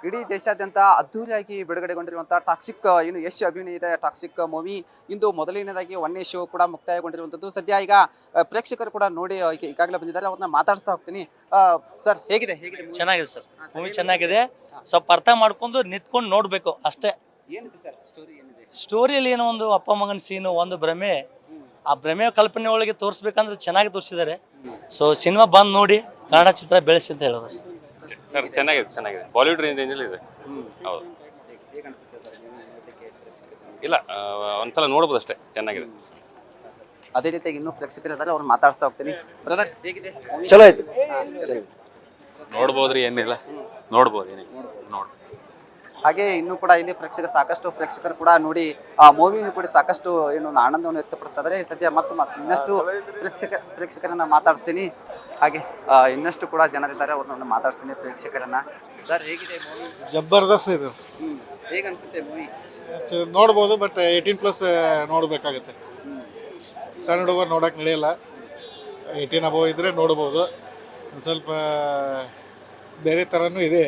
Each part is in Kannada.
ಇಡೀ ದೇಶಾದ್ಯಂತ ಅದ್ದೂರಿಯಾಗಿ ಬಿಡುಗಡೆಗೊಂಡಿರುವಂತಹ ಟಾಕ್ಸಿಕ್ ಏನು ಯಶ್ ಅಭಿನಯದ ಟಾಕ್ಸಿಕ್ ಮೂವಿ ಇಂದು ಮೊದಲನೇದಾಗಿ 1ನೇ ಶೋ ಕೂಡ ಮುಕ್ತಾಯಗೊಂಡಿರುವಂಥದ್ದು. ಸದ್ಯ ಈಗ ಪ್ರೇಕ್ಷಕರು ಕೂಡ ನೋಡಿ ಈಗಾಗಲೇ ಬಂದಿದ್ದಾರೆ, ಅವ್ರನ್ನ ಮಾತಾಡಿಸ್ತಾ ಹೋಗ್ತೀನಿ. ಸರ್ ಹೇಗಿದೆ ಹೇಗಿದೆ movie? ಚೆನ್ನಾಗಿದೆ ಸರ್, ಮೂವಿ ಚೆನ್ನಾಗಿದೆ. ಸ್ವಲ್ಪ ಅರ್ಥ ಮಾಡ್ಕೊಂಡು ನಿಂತ್ಕೊಂಡು ನೋಡ್ಬೇಕು ಅಷ್ಟೇ. ಏನಿದೆ ಸರ್ ಸ್ಟೋರಿ ಏನಿದೆ? ಸ್ಟೋರಿಯಲ್ಲಿ ಏನೋ ಒಂದು ಅಪ್ಪ ಮಗನ ಸೀನು, ಒಂದು ಭ್ರಮೆ, ಆ ಭ್ರಮೆ ಕಲ್ಪನೆ ಒಳಗೆ ತೋರಿಸ್ಬೇಕಂದ್ರೆ ಚೆನ್ನಾಗಿ ತೋರಿಸಿದ್ದಾರೆ. ಸೊ ಸಿನಿಮಾ ಬಂದು ನೋಡಿ ಕನ್ನಡ ಚಿತ್ರ ಬೆಳೆಸಿ ಅಂತ ಹೇಳೋದು ಸರ್. ಚೆನ್ನಾಗಿದೆ ಬಾಲಿವುಡ್ ರೇಂಜಲ್ಲಿ ಇದೆ. ಹೌದು, ಹೇಗೆ ಅನ್ಸುತ್ತೆ ಸರ್ ನೀವು ನೋಡ್ಲಿಕ್ಕೆ ಪ್ರೇಕ್ಷಕರು? ಇಲ್ಲ ಒಂದ್ಸಲ ನೋಡ್ಬೋದು ಅಷ್ಟೇ, ಚೆನ್ನಾಗಿದೆ. ಅದೇ ರೀತಿಯಾಗಿ ಇನ್ನೂ ಪ್ರೇಕ್ಷಕರು ಇದ್ದಾರೆ, ಅವ್ರನ್ನ ಮಾತಾಡ್ಸ್ತಾ ಹೋಗ್ತೀನಿ. ಬ್ರದರ್ ಹೇಗಿದೆ? ಚಲೋ ಆಯ್ತು. ನೋಡ್ಬೋದ್ರಿ, ಏನಿಲ್ಲ ನೋಡ್ಬೋದು, ಏನಿಲ್ಲ ನೋಡ್ಬೋದು. ಹಾಗೆ ಇನ್ನೂ ಕೂಡ ಇಲ್ಲಿ ಸಾಕಷ್ಟು ಪ್ರೇಕ್ಷಕರು ಕೂಡ ನೋಡಿ ಆ ಮೂವಿನೂ ಕೂಡ ಸಾಕಷ್ಟು ಏನು ಒಂದು ಆನಂದವನ್ನು ವ್ಯಕ್ತಪಡಿಸ್ತಾ ಇದ್ದಾರೆ. ಸದ್ಯ ಮತ್ತು ಇನ್ನಷ್ಟು ಪ್ರೇಕ್ಷಕರನ್ನ ಮಾತಾಡಿಸ್ತೀನಿ. ಹಾಗೆ ಇನ್ನಷ್ಟು ಕೂಡ ಜನರಿದ್ದಾರೆ, ಅವ್ರನ್ನ ಮಾತಾಡಿಸ್ತೀನಿ ಪ್ರೇಕ್ಷಕರನ್ನ. ಸರ್ ಹೇಗಿದೆ ಮೂವಿ? ಜಬರ್ದಸ್ತ್ ಇದು. ಹೇಗೆ ಅನ್ಸುತ್ತೆ ಮೂವಿ? ನೋಡ್ಬೋದು, ಬಟ್ 18+ ನೋಡಬೇಕಾಗುತ್ತೆ. ಸಣ್ಣ ಹುಡುಗರು ನೋಡೋಕೆ ನಡೆಯಲ್ಲ. 18 ಅಬೋ ಇದ್ರೆ ನೋಡ್ಬೋದು. ಒಂದು ಸ್ವಲ್ಪ ಬೇರೆ ಥರನೂ ಇದೆ.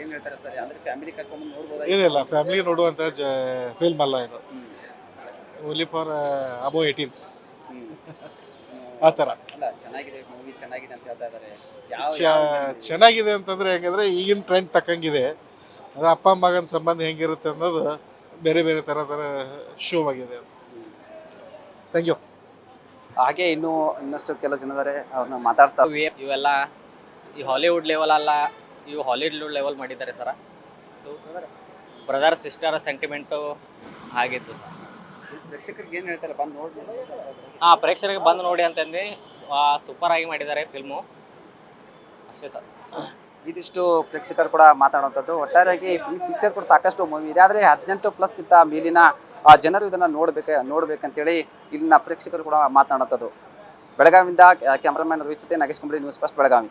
ಏನು ಹೇಳ್ತಾರೆ ಸರ್, ಅಂದ್ರೆ ಫ್ಯಾಮಿಲಿ ಕರ್ಕೊಂಡು ನೋಡ್ಬೋದು? ಇಲ್ಲ, ಫ್ಯಾಮಿಲಿ ನೋಡುವಂಥ ಫಿಲ್ಮ್ ಅಲ್ಲ ಇದು. ಓನ್ಲಿ ಫಾರ್ ಅಬೋ 18s ಆ ಥರ. ಅಲ್ಲ, ಚೆನ್ನಾಗಿದೆ ಮೂವಿ, ಚೆನ್ನಾಗಿದೆ ಅಂತ ಹೇಳ್ತಾ ಇದ್ದಾರೆ. ಚೆನ್ನಾಗಿದೆ ಅಂತಂದರೆ ಹೆಂಗಂದ್ರೆ ಈಗಿನ ಟ್ರೆಂಡ್ ತಕ್ಕಂಗಿದೆ. ಅದು ಅಪ್ಪ ಮಗನ ಸಂಬಂಧ ಹೆಂಗಿರುತ್ತೆ ಅನ್ನೋದು ಬೇರೆ ಬೇರೆ ಥರ ಶೋ ಆಗಿದೆ. Thank you. ಹಾಗೆ ಇನ್ನಷ್ಟು ಕೆಲವು ಜನ ಇದ್ದಾರೆ, ಅವ್ರನ್ನ ಮಾತಾಡ್ಸ್ತಾ. ಇವೆಲ್ಲ ಈ ಹಾಲಿವುಡ್ ಲೆವೆಲ್ ಅಲ್ಲ, ಇವು ಹಾಲಿವುಡ್ ಲೆವೆಲ್ ಮಾಡಿದ್ದಾರೆ ಸರ. ಬ್ರದರ್ ಸಿಸ್ಟರ್ ಸೆಂಟಿಮೆಂಟು ಆಗಿತ್ತು ಸರ್. ಪ್ರೇಕ್ಷಕರಿಗೆ ಏನು ಹೇಳ್ತಾರೆ ಬಂದು ನೋಡಿ? ಪ್ರೇಕ್ಷಕರಿಗೆ ಬಂದು ನೋಡಿ ಅಂತಂದು ಸೂಪರ್ ಆಗಿ ಮಾಡಿದ್ದಾರೆ ಫಿಲ್ಮು, ಅಷ್ಟೇ ಸರ್. ಇದಿಷ್ಟು ಪ್ರೇಕ್ಷಕರು ಕೂಡ ಮಾತಾಡುವಂಥದ್ದು. ಒಟ್ಟಾರೆಯಾಗಿ ಈ ಪಿಕ್ಚರ್ ಕೂಡ ಸಾಕಷ್ಟು ಮೂವಿ ಇದೆ, ಆದರೆ 18+ಗಿಂತ ಮೇಲಿನ ಜನರು ಇದನ್ನು ನೋಡ್ಬೇಕಂತೇಳಿ ಇಲ್ಲಿನ ಪ್ರೇಕ್ಷಕರು ಕೂಡ ಮಾತನಾಡುವಂಥದ್ದು. ಬೆಳಗಾವಿಯಿಂದ ಕ್ಯಾಮ್ರಾಮನ್ ರವಿ ಜೊತೆ ನಾಗೇಶ್ ಕುಂಬ್ಳಿ, ನ್ಯೂಸ್ ಫಸ್ಟ್ ಬೆಳಗಾವಿ.